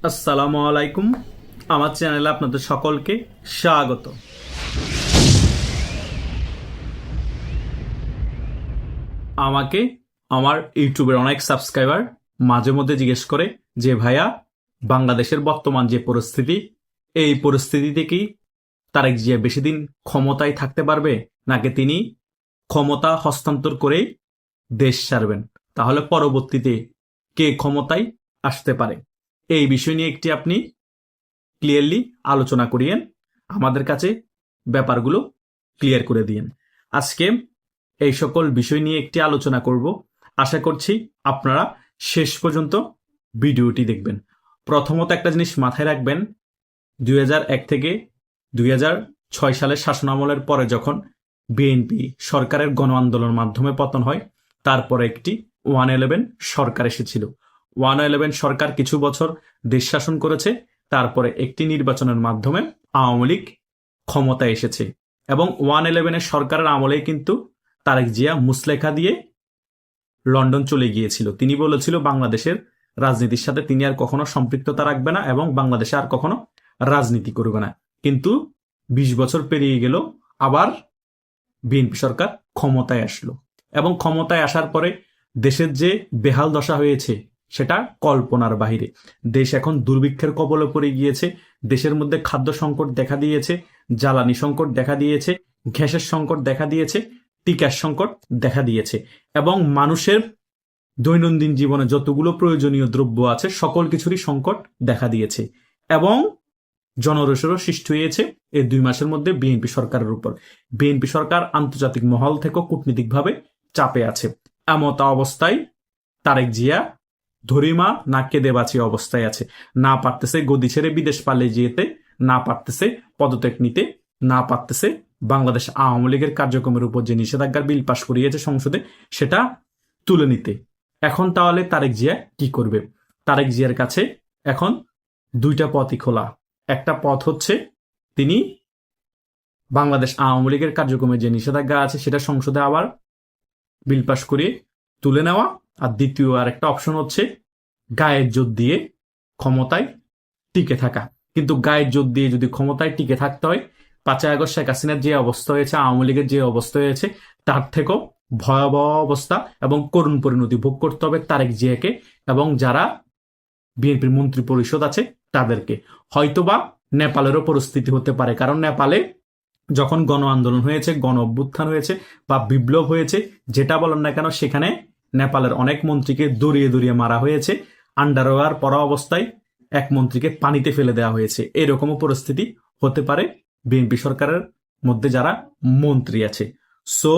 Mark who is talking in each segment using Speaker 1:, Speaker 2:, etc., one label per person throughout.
Speaker 1: আসসালামু আলাইকুম। আমার চ্যানেলে আপনাদের সকলকে স্বাগত। আমাকে আমার ইউটিউবের অনেক সাবস্ক্রাইবার মাঝে মধ্যে জিজ্ঞেস করে যে ভাইয়া, বাংলাদেশের বর্তমান যে পরিস্থিতি, এই পরিস্থিতিতে কি তারেক জিয়া বেশি দিন ক্ষমতায় থাকতে পারবে, নাকি তিনি ক্ষমতা হস্তান্তর করেই দেশ ছাড়বেন? তাহলে পরবর্তীতে কে ক্ষমতায় আসতে পারে, এই বিষয় নিয়ে একটি আপনি ক্লিয়ারলি আলোচনা করিয়েন, আমাদের কাছে ব্যাপারগুলো ক্লিয়ার করে দিয়েন। আজকে এই সকল বিষয় নিয়ে একটি আলোচনা করব। আশা করছি আপনারা শেষ পর্যন্ত ভিডিওটি দেখবেন। প্রথমত একটা জিনিস মাথায় রাখবেন, 2001 থেকে 2006 সালের শাসনামলের পরে যখন বিএনপি সরকারের গণ আন্দোলনের মাধ্যমে পতন হয়, তারপরে একটি 111 সরকার এসেছিল। 111 সরকার কিছু বছর দেশ শাসন করেছে, তারপরে একটি নির্বাচনের মাধ্যমে আওয়ামী লীগ ক্ষমতায় এসেছে। এবং 111 সরকারের আমলেই কিন্তু তারেক জিয়া মুসলেখা দিয়ে লন্ডন চলে গিয়েছিল। তিনি বলেছিল বাংলাদেশের রাজনীতির সাথে তিনি আর কখনো সম্পৃক্ততা রাখবে না এবং বাংলাদেশে আর কখনো রাজনীতি করবে না। কিন্তু 20 বছর পেরিয়ে গেল, আবার বিএনপি সরকার ক্ষমতায় আসলো এবং ক্ষমতায় আসার পরে দেশের যে বেহাল দশা হয়েছে সেটা কল্পনার বাহিরে। দেশ এখন দুর্ভিক্ষের কবলে পড়ে গিয়েছে, দেশের মধ্যে খাদ্য সংকট দেখা দিয়েছে, জ্বালানি সংকট দেখা দিয়েছে, গ্যাসের সংকট দেখা দিয়েছে, টিকার সংকট দেখা দিয়েছে এবং মানুষের দৈনন্দিন জীবনে যতগুলো প্রয়োজনীয় দ্রব্য আছে সকল কিছুরই সংকট দেখা দিয়েছে এবং জনরোষেরও সৃষ্টি হয়েছে এই 2 মাসের মধ্যে বিএনপি সরকারের উপর। বিএনপি সরকার আন্তর্জাতিক মহল থেকে কূটনীতিকভাবে চাপে আছে। এমত অবস্থায় তারেক জিয়া ধরিমা না কেঁদে বাঁচিয়ে অবস্থায় আছে। না পারতেছে গদি ছেড়ে বিদেশ পালিয়ে যেতে, না পারতেছে পদত্যাগ নিতে, না পারতেছে বাংলাদেশ আওয়ামী লীগের কার্যক্রমের উপর যে নিষেধাজ্ঞার বিল পাশ করিয়েছে সংসদে সেটা তুলে নিতে। এখন তাহলে তারেক জিয়া কি করবে? তারেক জিয়ার কাছে এখন 2টা পথই খোলা। একটা পথ হচ্ছে তিনি বাংলাদেশ আওয়ামী লীগের কার্যক্রমে যে নিষেধাজ্ঞা আছে সেটা সংসদে আবার বিল পাশ করিয়ে তুলে নেওয়া, আর দ্বিতীয় আরেকটা অপশন হচ্ছে গায়ের জোর দিয়ে ক্ষমতায় টিকে থাকা। কিন্তু গায়ের জোর দিয়ে যদি ক্ষমতায় টিকে থাকতে হয়, 5 আগস্ট শেখ হাসিনার যে অবস্থা হয়েছে, আওয়ামী লীগের যে অবস্থা হয়েছে, তার থেকেও ভয়াবহ অবস্থা এবং করুণ পরিণতি ভোগ করতে হবে তারেক জিয়াকে এবং যারা বিএনপির মন্ত্রী পরিষদ আছে তাদেরকে। হয়তোবা নেপালেরও পরিস্থিতি হতে পারে, কারণ নেপালে যখন গণ আন্দোলন হয়েছে, গণ অভ্যুত্থান হয়েছে বা বিপ্লব হয়েছে, যেটা বলেন না কেন, সেখানে নেপালের অনেক মন্ত্রীকে দড়িয়ে দড়িয়ে মারা হয়েছে, আন্ডারওয়্যার পরা অবস্থায় এক মন্ত্রীকে পানিতে ফেলে দেওয়া হয়েছে। এরকমও পরিস্থিতি হতে পারে বিএনপি সরকারের মধ্যে যারা মন্ত্রী আছে। সো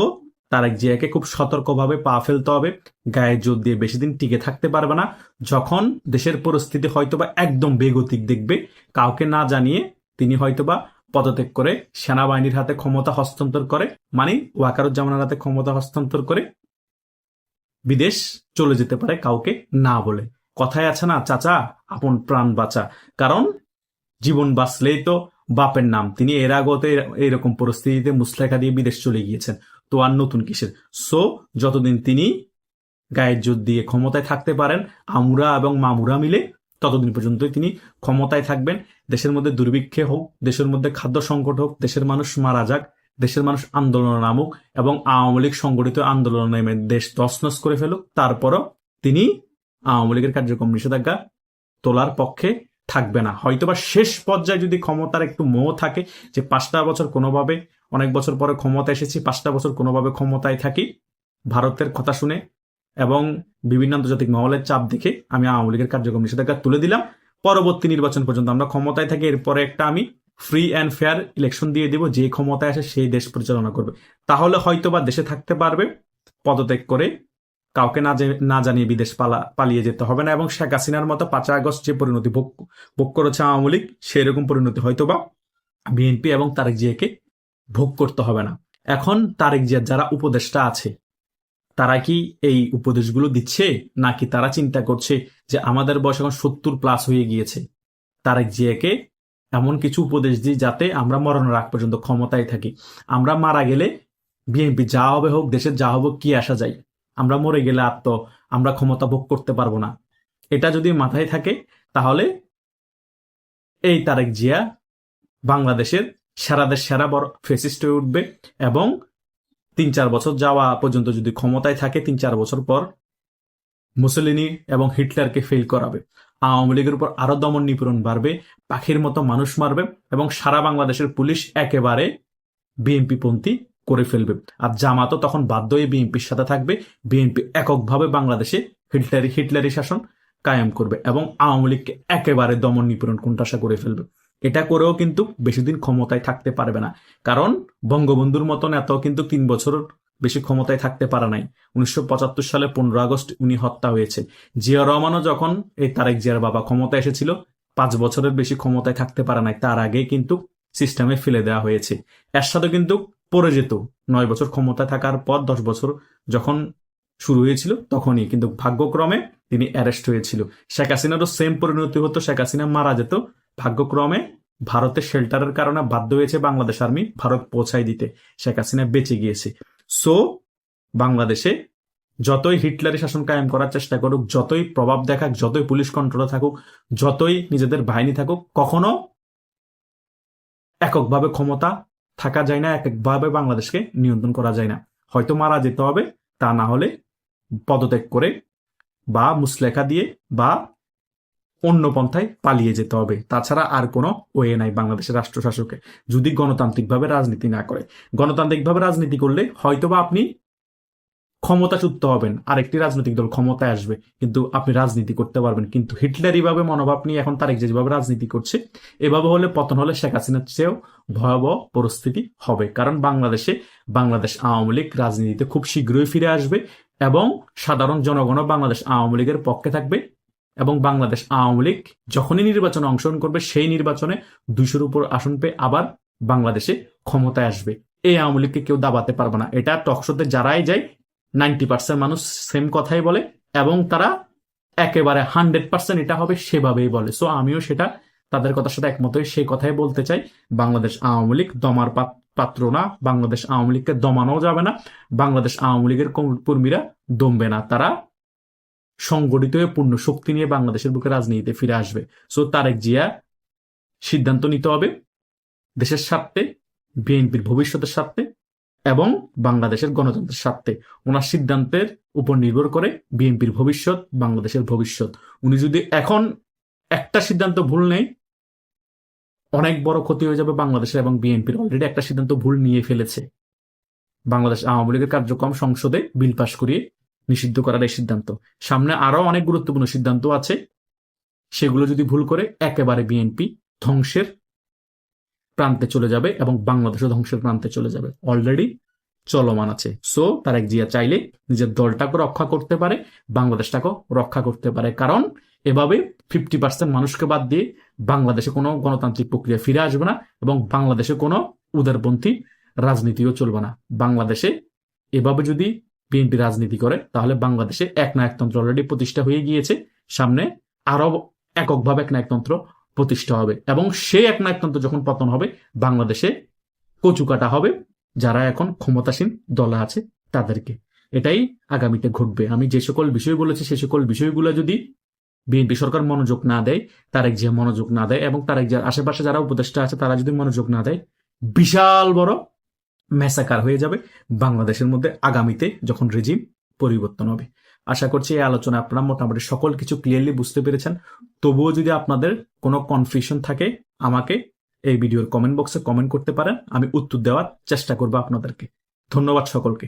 Speaker 1: তারেক জিয়াকে খুব সতর্কভাবে পা ফেলতে হবে। গায়ে জোর দিয়ে বেশি দিন টিকে থাকতে পারবে না। যখন দেশের পরিস্থিতি হয়তোবা একদম বেগতিক দেখবে, কাউকে না জানিয়ে তিনি হয়তোবা পদত্যাগ করে সেনাবাহিনীর হাতে ক্ষমতা হস্তান্তর করে, মানে ওয়াকারুজ্জামানের হাতে ক্ষমতা হস্তান্তর করে বিদেশ চলে যেতে পারে কাউকে না বলে। কথায় আছে না, চাচা আপন প্রাণ বাঁচা। কারণ জীবন বাঁচলেই তো বাপের নাম। তিনি এর আগতে এরকম পরিস্থিতিতে মুসলেখা দিয়ে বিদেশ চলে গিয়েছেন, তো আর নতুন কিসের? সো যতদিন তিনি গায়ের জোর দিয়ে ক্ষমতায় থাকতে পারেন, আমুরা এবং মামুরা মিলে, ততদিন পর্যন্তই তিনি ক্ষমতায় থাকবেন। দেশের মধ্যে দুর্ভিক্ষে হোক, দেশের মধ্যে খাদ্য সংকট হোক, দেশের মানুষ মারা যাক, দেশের মানুষ আন্দোলন নামুক এবং আওয়ামী লীগ সংগঠিত আন্দোলন নেমে দেশ তছনছ করে ফেলুক, তারপরও তিনি আওয়ামী লীগের কার্যক্রম নিষেধাজ্ঞা তোলার পক্ষে থাকবে না। হয়তোবা শেষ পর্যায়ে যদি ক্ষমতার একটু মোহ থাকে যে 5টা বছর কোনোভাবে, অনেক বছর পরে ক্ষমতা এসেছি, 5টা বছর কোনোভাবে ক্ষমতায় থাকি, ভারতের কথা শুনে এবং বিভিন্ন আন্তর্জাতিক মহলের চাপ দেখে আমি আওয়ামী লীগের কার্যক্রম নিষেধাজ্ঞা তুলে দিলাম, পরবর্তী নির্বাচন পর্যন্ত আমরা ক্ষমতায় থাকি, এরপরে একটা আমি ফ্রি অ্যান্ড ফেয়ার ইলেকশন দিয়ে দিব, যে ক্ষমতায় আসে সেই দেশ পরিচালনা করবে। তাহলে হয়তোবা দেশে থাকতে পারবে, পদত্যাগ করে কাউকে না জানিয়ে বিদেশ পালিয়ে যেতে হবে না এবং শেখ হাসিনার মতো 5 আগস্ট যে পরিণতি ভোগ করেছে আওয়ামী লীগ, সেরকম পরিণতি হয়তোবা বিএনপি এবং তারেক জিয়াকে ভোগ করতে হবে না। এখন তারেক জিয়ার যারা উপদেষ্টা আছে তারা কি এই উপদেশগুলো দিচ্ছে, নাকি তারা চিন্তা করছে যে আমাদের বয়স এখন 70+ হয়ে গিয়েছে, তারেক জিয়াকে এমন কিছু উপদেশ দিই যাতে আমরা মরণের আগ পর্যন্ত ক্ষমতায় থাকি, আমরা মারা গেলে বিএনপি যা হবে হোক, দেশের যা হবে কি আসা যায়, আমরা মরে গেলে আর তো আমরা ক্ষমতা ভোগ করতে পারবো না। এটা যদি মাথায় থাকে তাহলে এই তারেক জিয়া বাংলাদেশের সেরাদের সেরা বড় ফেসিস্ট হয়ে উঠবে এবং 3-4 বছর যাওয়া পর্যন্ত যদি ক্ষমতায় থাকে 3-4 বছর পর মুসলিনি এবং হিটলারকে ফেল করাবে। আওয়ামী লীগের উপর আরো দমন নিপীড়ন বাড়বে, পাখির মতো মানুষ মারবে এবং সারা বাংলাদেশের পুলিশ একেবারে বিএনপি পন্থী করে ফেলবে। আর জামাতও তখন বাধ্য হয়ে বিএনপির সাথে থাকবে। বিএনপি এককভাবে বাংলাদেশে হিটলারি শাসন কায়েম করবে এবং আওয়ামী লীগকে একেবারে দমন নিপীড়ন কোণঠাসা করে ফেলবে। এটা করেও কিন্তু বেশি দিন ক্ষমতায় থাকতে পারবে না, কারণ বঙ্গবন্ধুর মতন এত কিন্তু 3 বছর বেশি ক্ষমতায় থাকতে পারে নাই। 1975 সালে 15 আগস্ট উনি হত্যা হয়েছে। জিয়া রহমানও যখন এই তারেক জিয়ার বাবা ক্ষমতায় এসেছিল 5 বছরের বেশি ক্ষমতায় থাকতে পারে নাই, তার আগে কিন্তু সিস্টেমে ফেলে দেওয়া হয়েছে। এর সাথে কিন্তু পড়ে যেত 9 বছর ক্ষমতায় থাকার পর 10 বছর যখন শুরু হয়েছিল তখনই কিন্তু ভাগ্যক্রমে তিনি অ্যারেস্ট হয়েছিল। শেখ হাসিনারও সেম পরিণতি হতো, শেখ হাসিনা মারা যেত, ভাগ্যক্রমে ভারতের শেল্টারের কারণে বাধ্য হয়েছে বাংলাদেশ আর্মি ভারত পৌঁছায় দিতে, শেখ হাসিনা বেঁচে গিয়েছে। সো বাংলাদেশে যতই হিটলারি শাসন কায়েম করার চেষ্টা করুক, যতই প্রভাব দেখাক, যতই পুলিশ কন্ট্রোলে থাকুক, যতই নিজেদের বাহিনী থাকুক, কখনো এককভাবে ক্ষমতা থাকা যায় না, এককভাবে বাংলাদেশকে নিয়ন্ত্রণ করা যায় না। হয়তো মারা যেতে হবে, তা না হলে পদত্যাগ করে বা মুসলেখা দিয়ে বা অন্য পন্থায় পালিয়ে যেতে হবে। তাছাড়া আর কোনো ওয়ে নাই বাংলাদেশের রাষ্ট্র শাসকে, যদি গণতান্ত্রিকভাবে রাজনীতি না করে। গণতান্ত্রিকভাবে রাজনীতি করলে হয়তোবা আপনি ক্ষমতাচ্যুত হবেন, আরেকটি রাজনৈতিক দল ক্ষমতায় আসবে, কিন্তু আপনি রাজনীতি করতে পারবেন। কিন্তু হিটলারি ভাবে মনোভাব নিয়ে এখন তারেক যেভাবে রাজনীতি করছে, এভাবে হলে পতন হলে শেখ হাসিনার চেয়েও ভয়াবহ পরিস্থিতি হবে। কারণ বাংলাদেশ আওয়ামী লীগ রাজনীতিতে খুব শীঘ্রই ফিরে আসবে এবং সাধারণ জনগণও বাংলাদেশ আওয়ামী লীগের পক্ষে থাকবে এবং বাংলাদেশ আওয়ামী লীগ যখনই নির্বাচনে অংশগ্রহণ করবে সেই নির্বাচনে 200-র উপর আসন পেয়ে আবার বাংলাদেশে ক্ষমতায় আসবে। এই আওয়ামী লীগকে কেউ দাবাতে পারবে না। এটা টকশোতে যারাই যায় 90% মানুষ সেম কথাই বলে এবং তারা একেবারে 100% এটা হবে সেভাবেই বলে। সো আমিও সেটা তাদের কথার সাথে একমত হয়ে সেই কথাই বলতে চাই। বাংলাদেশ আওয়ামী লীগ দমার পাত্র না, বাংলাদেশ আওয়ামী লীগকে দমানো যাবে না, বাংলাদেশ আওয়ামী লীগের কর্মীরা দমবে না, তারা সংগঠিত হয়ে পূর্ণ শক্তি নিয়ে বাংলাদেশের বুকে রাজনীতিতে ফিরে আসবে। সো তারেক জিয়া সিদ্ধান্ত নিতে হবে দেশের স্বার্থে, বিএনপির ভবিষ্যতের স্বার্থে এবং বাংলাদেশের গণতন্ত্রের স্বার্থে। ওনার সিদ্ধান্তের উপর নির্ভর করে বিএনপির ভবিষ্যৎ, বাংলাদেশের ভবিষ্যৎ। উনি যদি এখন একটা সিদ্ধান্ত ভুল নেয়, অনেক বড় ক্ষতি হয়ে যাবে বাংলাদেশের এবং বিএনপির। অলরেডি একটা সিদ্ধান্ত ভুল নিয়ে ফেলেছে, বাংলাদেশ আওয়ামী লীগের কার্যক্রম সংসদে বিল পাশ করিয়ে নিষিদ্ধ করার এই সিদ্ধান্ত। সামনে আরো অনেক গুরুত্বপূর্ণ সিদ্ধান্ত আছে, সেগুলো যদি ভুল করে একেবারে বিএনপি ধ্বংসের প্রান্তে চলে যাবে এবং বাংলাদেশও ধ্বংসের প্রান্তে চলে যাবে, অলরেডি চলমান আছে। সো তারেক জিয়া চাইলে নিজের দলটাকে রক্ষা করতে পারে, বাংলাদেশটাকেও রক্ষা করতে পারে, কারণ এভাবে 50% মানুষকে বাদ দিয়ে বাংলাদেশে কোনো গণতান্ত্রিক প্রক্রিয়া ফিরে আসবে না এবং বাংলাদেশে কোনো উদারপন্থী রাজনীতিও চলবে না। বাংলাদেশে এভাবে যদি বিএনপি রাজনীতি করে তাহলে বাংলাদেশে একনায়কতন্ত্র অলরেডি প্রতিষ্ঠা হয়ে গিয়েছে, সামনে আরো এককভাবে একনায়কতন্ত্র প্রতিষ্ঠা হবে এবং সেই একনায়কতন্ত্র যখন পতন হবে বাংলাদেশে কচু কাটা হবে যারা এখন ক্ষমতাসীন দলে আছে তাদেরকে। এটাই আগামীতে ঘটবে। আমি যে সকল বিষয় বলেছি সে সকল বিষয়গুলো যদি বিএনপি সরকার মনোযোগ না দেয়, তারেক জিয়া মনোযোগ না দেয় এবং তারেক জিয়ার আশেপাশে যারা উপদেষ্টা আছে তারা যদি মনোযোগ না দেয়, বিশাল বড় ম্যাসাকার হয়ে যাবে বাংলাদেশের মধ্যে আগামীতে যখন রেজিম পরিবর্তন হবে। আশা করছি এই আলোচনা আপনারা মোটামুটি সকল কিছু ক্লিয়ারলি বুঝতে পেরেছেন। তবুও যদি আপনাদের কোনো কনফিউশন থাকে আমাকে এই ভিডিওর কমেন্ট বক্সে কমেন্ট করতে পারেন, আমি উত্তর দেওয়ার চেষ্টা করবো আপনাদেরকে। ধন্যবাদ সকলকে।